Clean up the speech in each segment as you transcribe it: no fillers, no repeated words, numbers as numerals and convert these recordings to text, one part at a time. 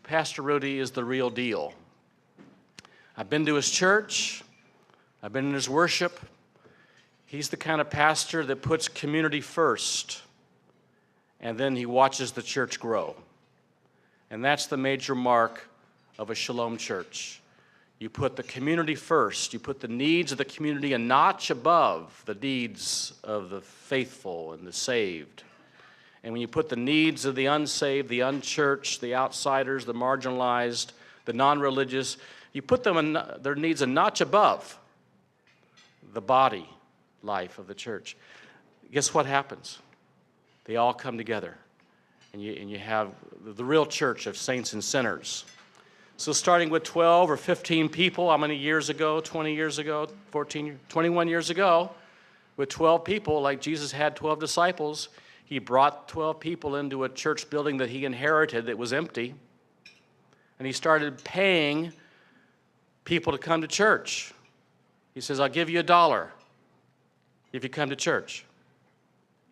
Pastor Rudy is the real deal. I've been to his church. I've been in his worship. He's the kind of pastor that puts community first, and then he watches the church grow. And that's the major mark of a Shalom church. You put the community first. You put the needs of the community a notch above the needs of the faithful and the saved. And when you put the needs of the unsaved, the unchurched, the outsiders, the marginalized, the non-religious, you put them their needs a notch above the body life of the church. Guess what happens? They all come together, and you have the real church of saints and sinners. So starting with 12 or 15 people, how many years ago, 20 years ago, 21 years ago, with 12 people, like Jesus had 12 disciples, he brought 12 people into a church building that he inherited that was empty, and he started paying people to come to church. He says, I'll give you $1 if you come to church.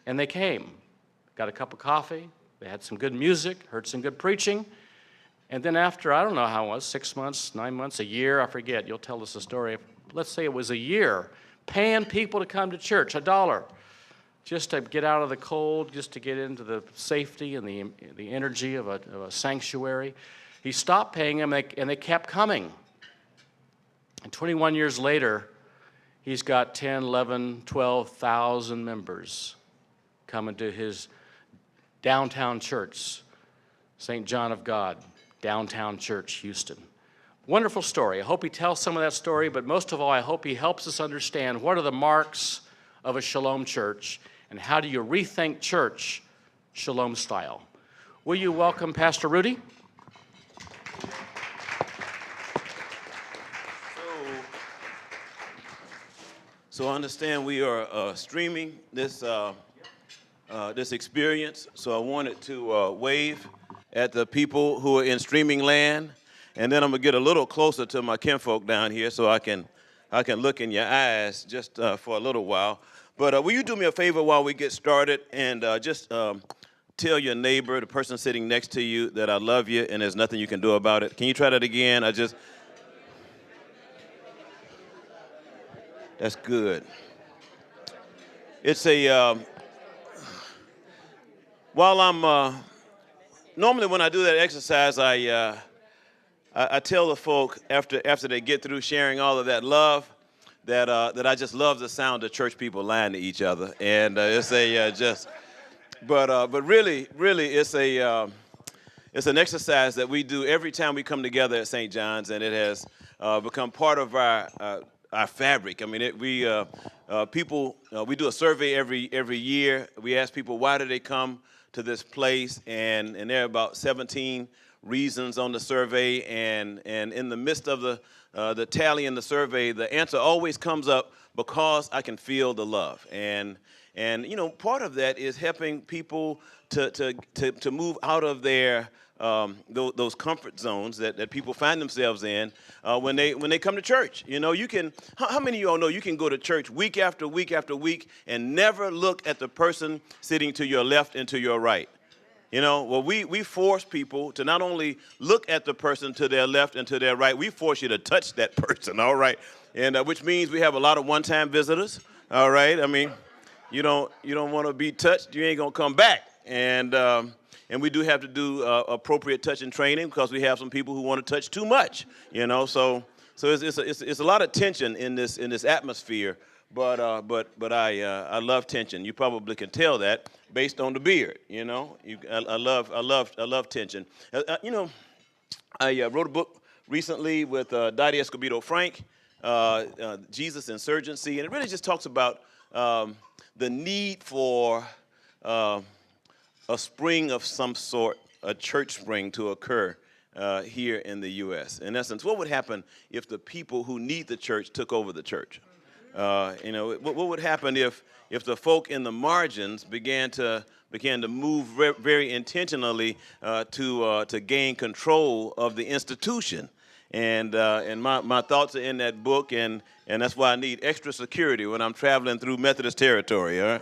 And they came, got a cup of coffee, they had some good music, heard some good preaching, and then after, I don't know how it was, 6 months, 9 months, a year, I forget, you'll tell us the story. Let's say it was a year, paying people to come to church, $1, just to get out of the cold, just to get into the safety and the energy of a sanctuary. He stopped paying them, and they kept coming. And 21 years later, he's got 10, 11, 12,000 members coming to his downtown church, St. John of God, Downtown Church, Houston. Wonderful story. I hope he tells some of that story, but most of all, I hope he helps us understand what are the marks of a Shalom church and how do you rethink church Shalom style. Will you welcome Pastor Rudy? So I understand we are streaming this experience, so I wanted to wave at the people who are in streaming land, and then I'm gonna get a little closer to my kinfolk down here so I can look in your eyes just for a little while. But will you do me a favor while we get started and just tell your neighbor, the person sitting next to you, that I love you and there's nothing you can do about it. Can you try that again? That's good. It's while I'm, normally when I do that exercise, I tell the folk after they get through sharing all of that love, that I just love the sound of church people lying to each other. And it's but really it's an exercise that we do every time we come together at St. John's, and it has become part of our fabric. I mean, we do a survey every year. We ask people, why do they come to this place? And there are about 17 reasons on the survey. And in the midst of the tally in the survey, the answer always comes up, because I can feel the love. And you know, part of that is helping people to move out of their those comfort zones that people find themselves in when they come to church. You know, you can. How many of you all know you can go to church week after week after week and never look at the person sitting to your left and to your right? You know, well, we force people to not only look at the person to their left and to their right, we force you to touch that person. All right, and which means we have a lot of one-time visitors. All right, I mean, you don't want to be touched, you ain't gonna come back. And we do have to do appropriate touch and training, because we have some people who want to touch too much, you know. So it's a lot of tension in this atmosphere. But I love tension. You probably can tell that based on the beard, you know. I love tension. You know, I wrote a book recently with Dottie Escobedo Frank, Jesus Insurgency, and it really just talks about the need for a spring of some sort, a church spring, to occur here in the U.S. In essence, what would happen if the people who need the church took over the church? You know, what would happen if the folk in the margins began to move very intentionally to gain control of the institution? And my thoughts are in that book, and that's why I need extra security when I'm traveling through Methodist territory. All right?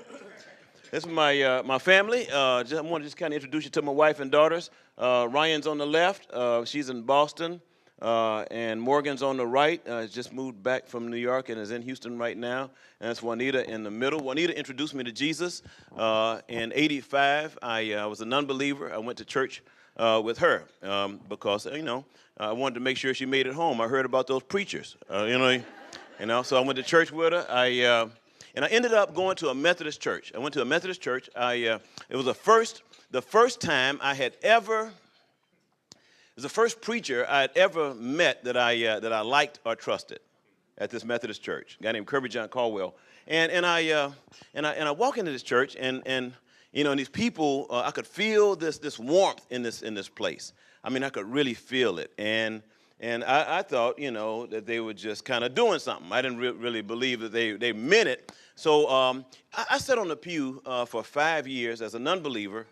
This is my family. I want to just kind of introduce you to my wife and daughters. Ryan's on the left. She's in Boston. And Morgan's on the right. Just moved back from New York and is in Houston right now. And that's Juanita in the middle. Juanita introduced me to Jesus. In '85, I was a non-believer. I went to church with her because, I wanted to make sure she made it home. I heard about those preachers, So I went to church with her. And I ended up going to a Methodist church. I went to a Methodist church. It was the first time I had ever. It was the first preacher I had ever met that I liked or trusted at this Methodist church. A guy named Kirby John Caldwell. And I walk into this church and these people, I could feel this warmth in this place. I mean, I could really feel it. And I thought, that they were just kind of doing something. I didn't really believe that they meant it. So I sat on the pew for 5 years as a non-believer,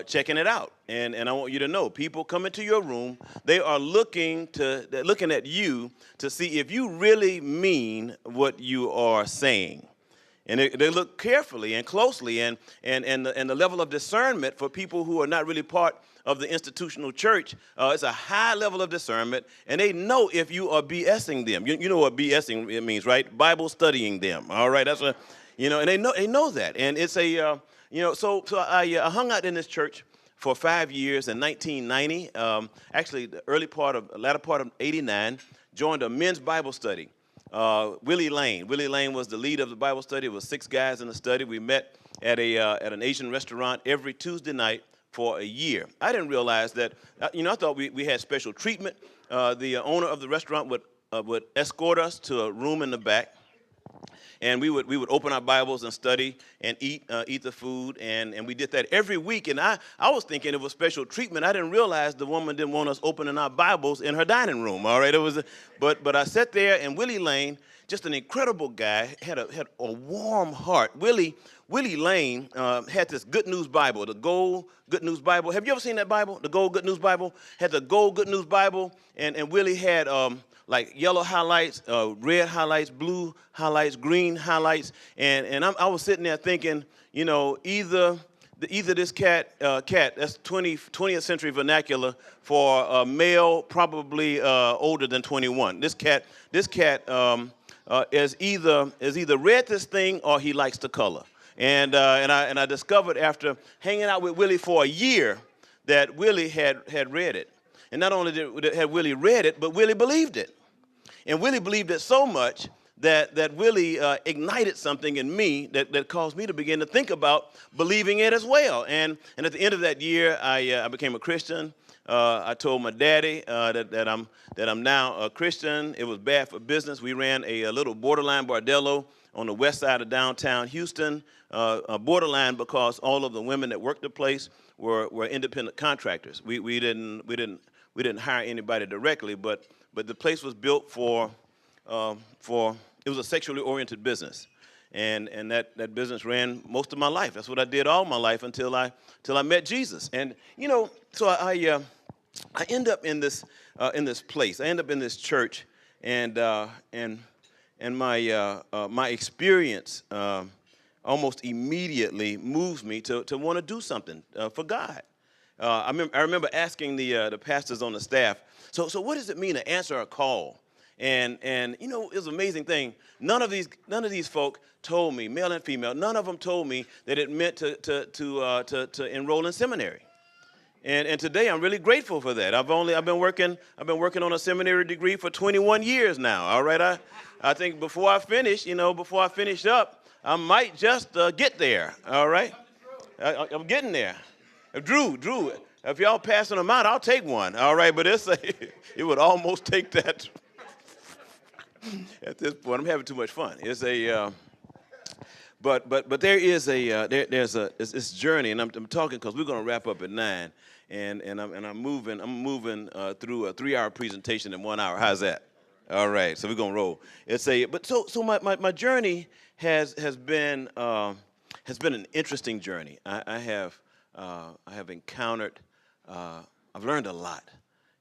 checking it out. And I want you to know, people come into your room, they are looking at you to see if you really mean what you are saying. And they look carefully and closely, and the level of discernment for people who are not really part of the institutional church, it's a high level of discernment, and they know if you are BSing them. You know what BSing it means, right? Bible studying them. All right, that's and they know that, and it's a So I hung out in this church for 5 years in 1990. Actually, the latter part of '89, joined a men's Bible study. Willie Lane was the lead of the Bible study. It was 6 guys in the study. We met at an Asian restaurant every Tuesday night for a year. I didn't realize that. I thought we had special treatment. The owner of the restaurant would escort us to a room in the back. And we would open our Bibles and study and eat the food, and we did that every week. And I was thinking it was special treatment. I didn't realize the woman didn't want us opening our Bibles in her dining room. All right, but I sat there, and Willie Lane, just an incredible guy, had a warm heart. Willie Lane had this Good News Bible, the Gold Good News Bible. Have you ever seen that Bible? The Gold Good News Bible had the Gold Good News Bible, and Willie had like yellow highlights, red highlights, blue highlights, green highlights, and I was sitting there thinking, either this cat, that's 20th century vernacular for a male probably older than 21. This cat is either read this thing or he likes the color, and I discovered after hanging out with Willie for a year that Willie had read it. And not only had Willie read it, but Willie believed it. And Willie believed it so much that Willie ignited something in me that caused me to begin to think about believing it as well. And at the end of that year, I became a Christian. I told my daddy that I'm now a Christian. It was bad for business. We ran a little borderline bordello on the west side of downtown Houston, a borderline because all of the women that worked the place were independent contractors. We didn't hire anybody directly, but the place was built for it was a sexually oriented business, and that business ran most of my life. That's what I did all my life until I met Jesus. And so I end up in this place. I end up in this church, and my experience almost immediately moves me to want to do something for God. I remember asking the pastors on the staff, so what does it mean to answer a call? And it was an amazing thing. None of these folk told me, male and female, none of them told me that it meant to enroll in seminary. And today I'm really grateful for that. I've been working on a seminary degree for 21 years now. All right, I think before I finish up, I might just get there. All right, I'm getting there. Drew, if y'all passing them out, I'll take one. All right, but it would almost take that. At this point, I'm having too much fun. It's but there is there's this journey, and I'm talking because we're going to wrap up at 9, and I'm moving through a 3-hour presentation in 1 hour. How's that? All right, so we're going to roll. So my journey has been an interesting journey. I have encountered, I've learned a lot,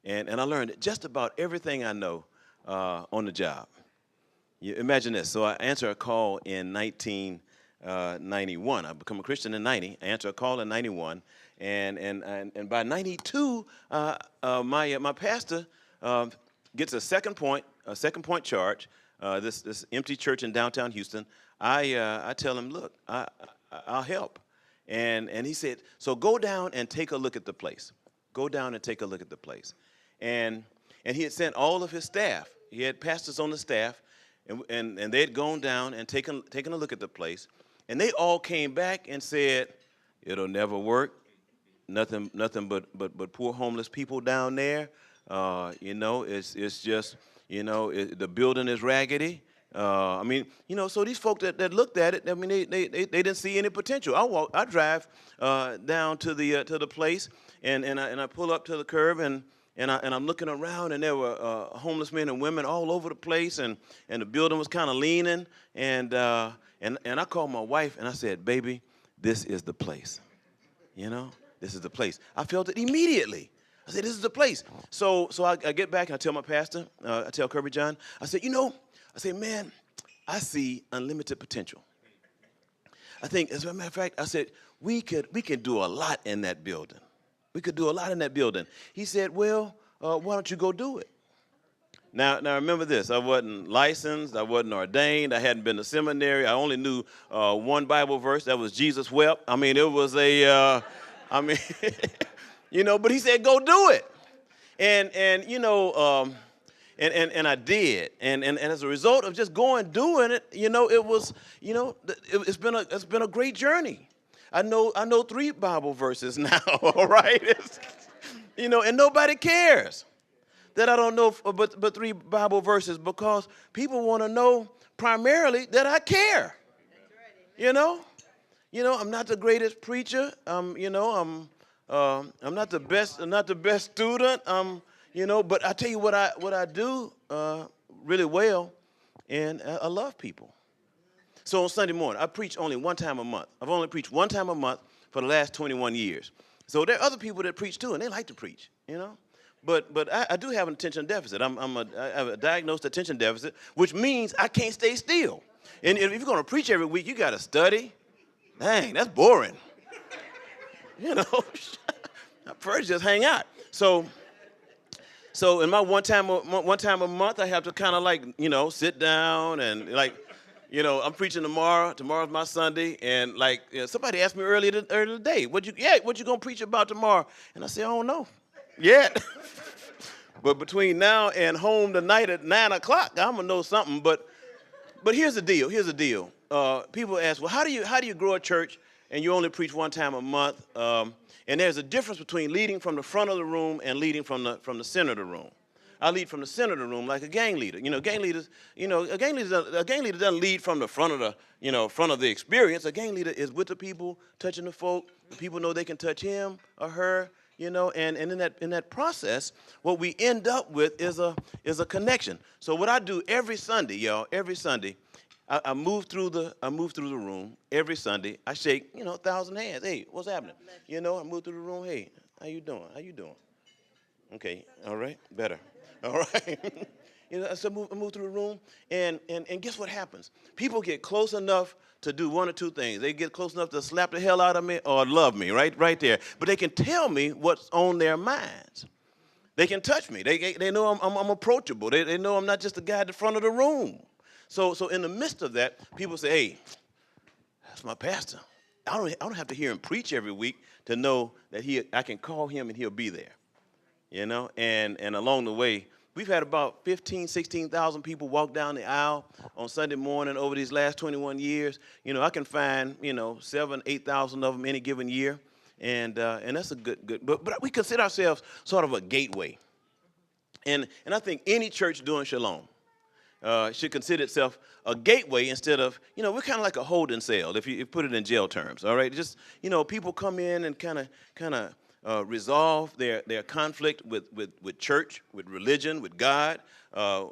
and I learned just about everything I know on the job. You imagine this. So I answer a call in 1990, 91. I become a Christian in 90. I answer a call in 91, and by 92, my pastor gets a second point charge. This empty church in downtown Houston. I tell him, look, I'll help, and he said, so go down and take a look at the place. Go down and take a look at the place, and he had sent all of his staff. He had pastors on the staff, and they had gone down and taken a look at the place, and they all came back and said, it'll never work. Nothing but poor homeless people down there. It's just, the building is raggedy. So these folks that looked at it, I mean, they didn't see any potential. I drive down to the place, and I pull up to the curb, and I'm looking around, and there were homeless men and women all over the place, and the building was kind of leaning, and I called my wife, and I said, baby, this is the place. This is the place. I felt it immediately. I said, this is the place. So I get back, and I tell my pastor, I tell Kirby John, I said, man, I see unlimited potential. I think, as a matter of fact, I said, we could do a lot in that building. We could do a lot in that building. He said, well, why don't you go do it? Now remember this. I wasn't licensed. I wasn't ordained. I hadn't been to seminary. I only knew one Bible verse. That was Jesus wept. I mean, it was but he said, go do it. And I did. And as a result of just doing it, it's been a great journey. I know 3 Bible verses now, all right? And nobody cares that I don't know but 3 Bible verses, because people want to know primarily that I care. I'm not the greatest preacher. I'm not the best student. But I tell you what I do really well, and I love people. So on Sunday morning, I preach only one time a month. I've only preached one time a month for the last 21 years. So there are other people that preach too, and they like to preach, But I do have an attention deficit. I have a diagnosed attention deficit, which means I can't stay still. And if you're going to preach every week, you got to study. Dang, that's boring. I prefer to just hang out. So in my one time a month, I have to kind of sit down and I'm preaching tomorrow. Tomorrow's my Sunday, and somebody asked me earlier today, what you gonna preach about tomorrow? And I said, I don't know yet. But between now and home tonight at 9 o'clock, I'm gonna know something. But here's the deal. People ask, well, how do you grow a church and you only preach one time a month? And there's a difference between leading from the front of the room and leading from the center of the room. I lead from the center of the room like a gang leader. A gang leader doesn't lead from the front of the experience. A gang leader is with the people, touching the folk. The people know they can touch him or her. And in that process, what we end up with is a connection. So what I do every Sunday, y'all, I move through the room every Sunday. I shake 1,000 hands. Hey, what's happening? I move through the room. Hey, how you doing? Okay, all right, better. All right. So I move through the room, and guess what happens? People get close enough to do one or two things. They get close enough to slap the hell out of me or love me, right there. But they can tell me what's on their minds. They can touch me. They know I'm approachable. They know I'm not just the guy at the front of the room. So in the midst of that, people say, hey, that's my pastor. I don't have to hear him preach every week to know that I can call him and he'll be there. And along the way, we've had about 15,000, 16,000 people walk down the aisle on Sunday morning over these last 21 years. I can find, 7,000, 8,000 of them any given year. And that's a good, but we consider ourselves sort of a gateway. And I think any church doing Shalom should consider itself a gateway instead of, we're kind of like a holding cell, if you put it in jail terms, all right? Just, people come in and kind of resolve their conflict with church, with religion, with God,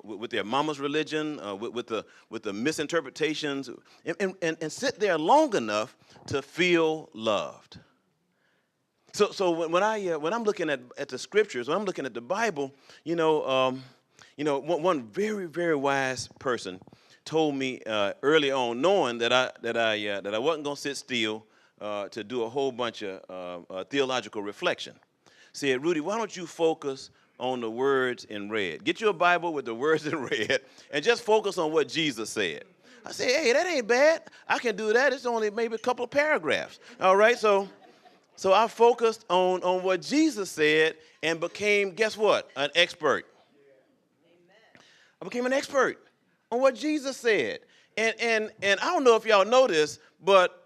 with their mama's religion, with the misinterpretations, and sit there long enough to feel loved. So when I'm looking at the scriptures, when I'm looking at the Bible, one very, very wise person told me early on, knowing that I wasn't going to sit still to do a whole bunch of theological reflection. Said, Rudy, why don't you focus on the words in red? Get you a Bible with the words in red and just focus on what Jesus said. I said, hey, that ain't bad. I can do that. It's only maybe a couple of paragraphs. All right, so I focused on what Jesus said and became, guess what, an expert. I became an expert on what Jesus said. And I don't know if y'all know this, but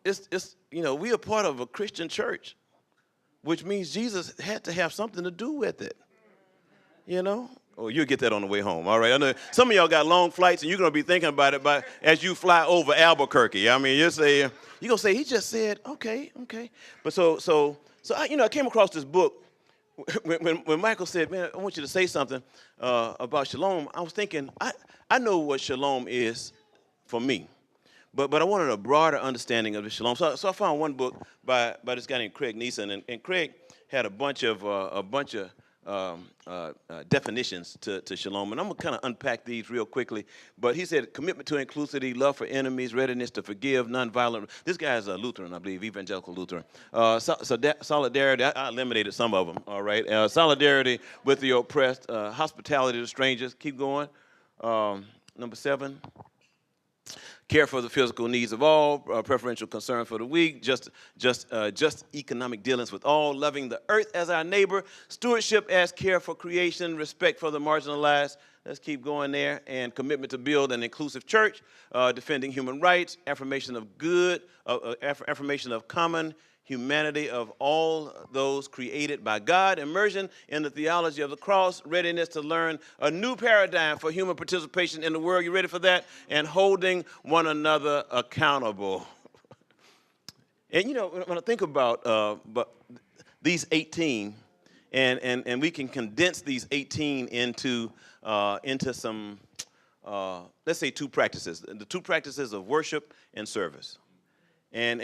it's we are part of a Christian church, which means Jesus had to have something to do with it. Oh, you'll get that on the way home. All right. I know some of y'all got long flights, and you're going to be thinking about it as you fly over Albuquerque. I mean, you're going to say, he just said, okay. But so I came across this book. When Michael said, man, I want you to say something about shalom, I was thinking, I know what shalom is for me, but I wanted a broader understanding of the shalom. So I found one book by this guy named Craig Neeson, and Craig had a bunch of definitions to shalom, and I'm going to kind of unpack these real quickly. But he said commitment to inclusivity, love for enemies, readiness to forgive, nonviolent. This guy is a Lutheran, I believe, evangelical Lutheran. Solidarity, I eliminated some of them, all right. Solidarity with the oppressed, hospitality to strangers. Keep going. Number 7. Care for the physical needs of all, preferential concern for the weak, just economic dealings with all, loving the earth as our neighbor, stewardship as care for creation, respect for the marginalized. Let's keep going there. And commitment to build an inclusive church, defending human rights, affirmation of good, affirmation of common humanity of all those created by God, immersion in the theology of the cross, readiness to learn a new paradigm for human participation in the world. You ready for that? And holding one another accountable. And when I think about these 18, and we can condense these 18 into some, let's say, 2 practices. The 2 practices of worship and service. And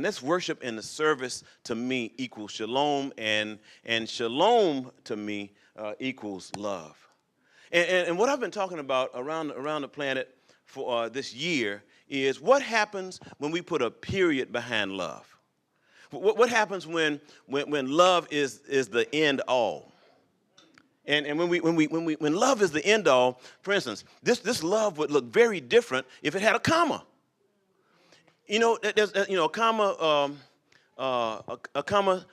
this worship and the service to me equals shalom, and shalom to me equals love. And what I've been talking about around the planet for this year is what happens when we put a period behind love. What happens when love is the end all. And when love is the end all, for instance, this love would look very different if it had a comma. There's a comma. A comma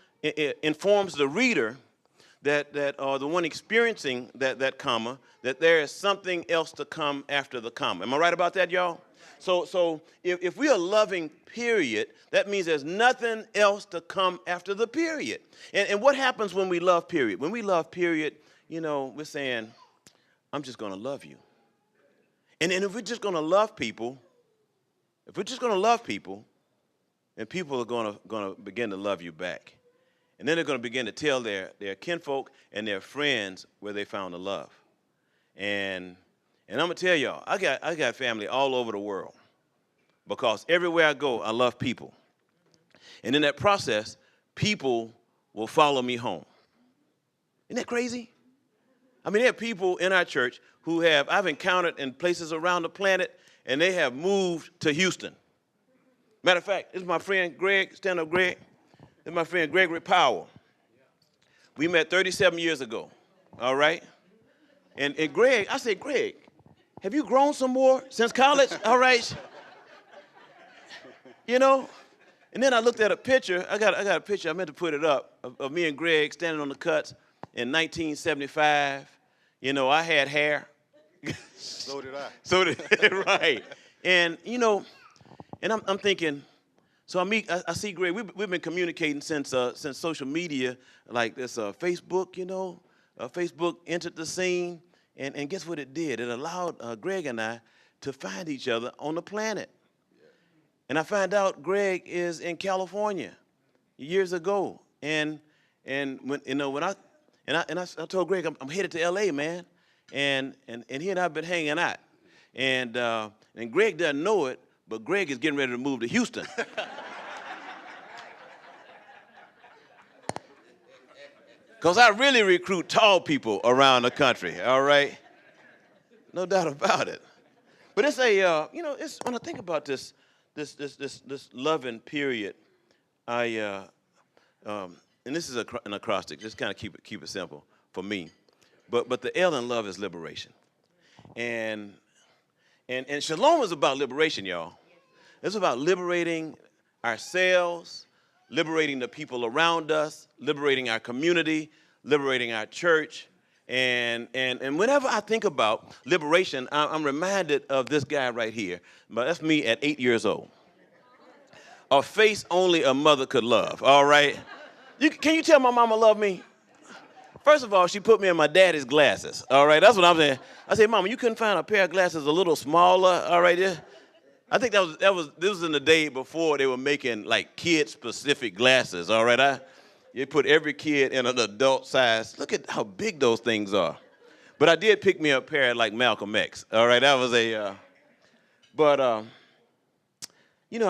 informs the reader that the one experiencing that comma, that there is something else to come after the comma. Am I right about that, y'all? So if we are loving, period, that means there's nothing else to come after the period. And what happens when we love, period? When we love, period, we're saying, I'm just going to love you. And if we're just going to love people, then people are going to begin to love you back. And then they're going to begin to tell their kinfolk and their friends where they found the love. And I'm going to tell y'all, I got family all over the world, because everywhere I go, I love people. And in that process, people will follow me home. Isn't that crazy? I mean, there are people in our church who I've encountered in places around the planet, and they have moved to Houston. Matter of fact, this is my friend Greg, stand up Greg. This is my friend Gregory Powell. We met 37 years ago, all right? And Greg, I said, Greg, have you grown some more since college? All right. And then I looked at a picture. I got a picture, I meant to put it up, of me and Greg standing on the cuts in 1975. I had hair. So did I. So did right. And and I'm thinking, so I see Greg. We've been communicating since social media, like this Facebook. Facebook entered the scene, and guess what it did? It allowed Greg and I to find each other on the planet. Yeah. And I found out Greg is in California years ago, and when I told Greg I'm headed to L.A., man. And he and I have been hanging out. And Greg doesn't know it, but Greg is getting ready to move to Houston. Because I really recruit tall people around the country, all right? No doubt about it. But it's a, it's when I think about this loving period, and this is an acrostic. Just kind of keep it simple for me. But the L in love is liberation, and shalom is about liberation, y'all. It's about liberating ourselves, liberating the people around us, liberating our community, liberating our church. And whenever I think about liberation, I'm reminded of this guy right here. But that's me at 8 years old. A face only a mother could love, all right? Can you tell my mama loved me? First of all, she put me in my daddy's glasses, all right? That's what I'm saying. I said, Mama, you couldn't find a pair of glasses a little smaller, all right? Yeah. I think this was in the day before they were making like kid-specific glasses, all right? You put every kid in an adult size. Look at how big those things are. But I did pick me a pair like Malcolm X, all right? That was I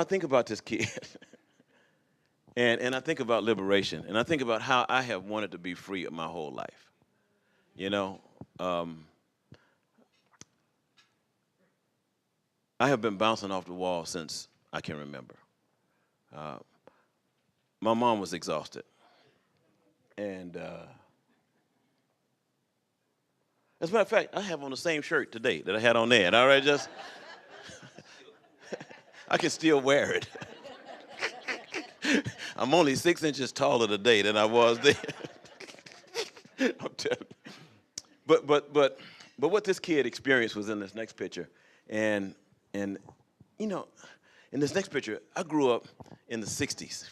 think about this kid, and I think about liberation, and I think about how I have wanted to be free my whole life, I have been bouncing off the wall since I can remember. My mom was exhausted. And as a matter of fact, I have on the same shirt today that I had on there. All right, just I can still wear it. I'm only 6 inches taller today than I was then. I'm telling you. But what this kid experienced was in this next picture, and in this next picture, I grew up in the 60s.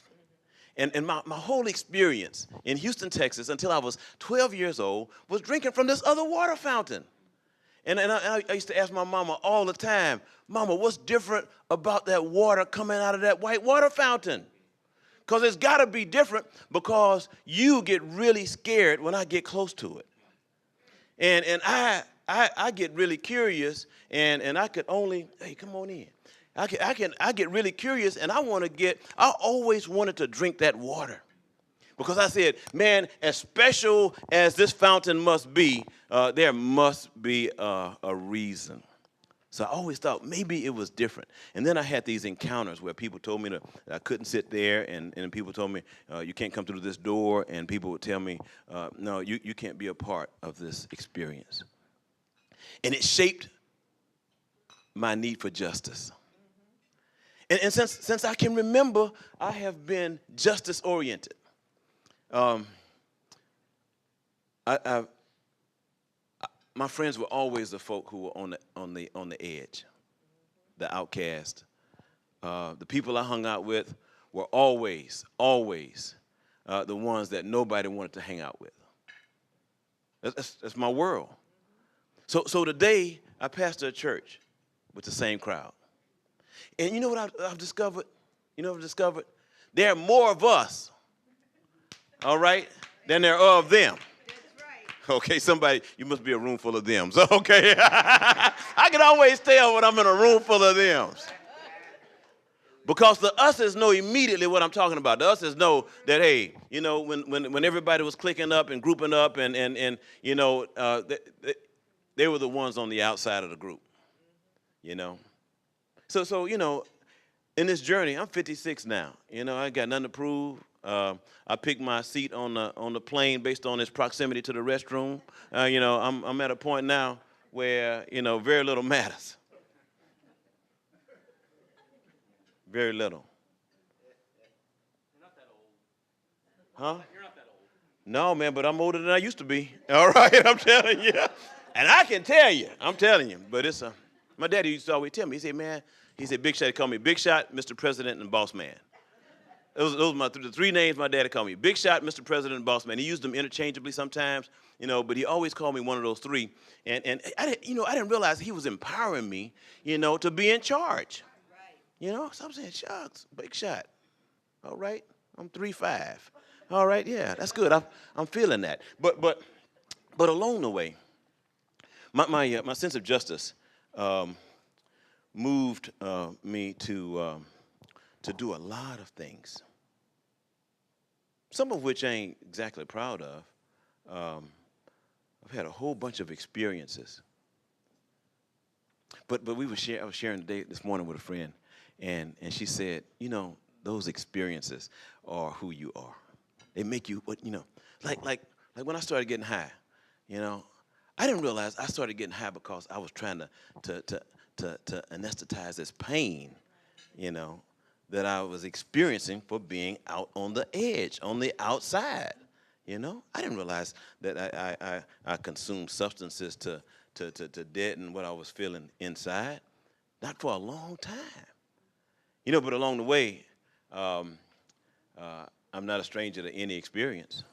And my whole experience in Houston, Texas, until I was 12 years old, was drinking from this other water fountain. And I used to ask my mama all the time, Mama, what's different about that water coming out of that white water fountain? Because it's got to be different, because you get really scared when I get close to it. And I get really curious, and I could only, hey, come on in. I get really curious, and I always wanted to drink that water. Because I said, man, as special as this fountain must be, there must be a reason. So I always thought maybe it was different. And then I had these encounters where people told me that I couldn't sit there, and people told me, you can't come through this door, and people would tell me, no, you can't be a part of this experience. And it shaped my need for justice. And since I can remember, I have been justice-oriented. My friends were always the folk who were on the edge, the outcast. The people I hung out with were always the ones that nobody wanted to hang out with. That's my world. So today I pastor a church with the same crowd. And you know what I've discovered? There are more of us, all right, than there are of them. That's right. Okay, somebody, you must be a room full of them. So, okay, I can always tell when I'm in a room full of them. Because the us's know immediately what I'm talking about. The us's know that, hey, when everybody was clicking up and grouping up and they were the ones on the outside of the group, So in this journey, I'm 56 now. I got nothing to prove. I picked my seat on the plane based on its proximity to the restroom. I'm at a point now where, very little matters. Very little. You're not that old. Huh? You're not that old. No, man, but I'm older than I used to be. All right, I'm telling you. And I can tell you, I'm telling you. But it's my daddy used to always tell me, he said, man, Big Shot, he called me Big Shot, Mr. President, and Boss Man. Those were the three names my daddy called me. Big Shot, Mr. President, and Boss Man. He used them interchangeably sometimes, but he always called me one of those three. And I didn't realize he was empowering me, to be in charge. Right. So I'm saying, shucks, Big Shot. All right, I'm 3'5". All right, yeah, that's good. I'm feeling that. But along the way, my sense of justice moved me to do a lot of things, some of which I ain't exactly proud of. I've had a whole bunch of experiences. But I was sharing today this morning with a friend, and she said, those experiences are who you are. They make you what like when I started getting high, I didn't realize I started getting high because I was trying to anesthetize this pain, that I was experiencing for being out on the edge, on the outside. I didn't realize that I consumed substances to deaden what I was feeling inside. Not for a long time. But along the way, I'm not a stranger to any experience,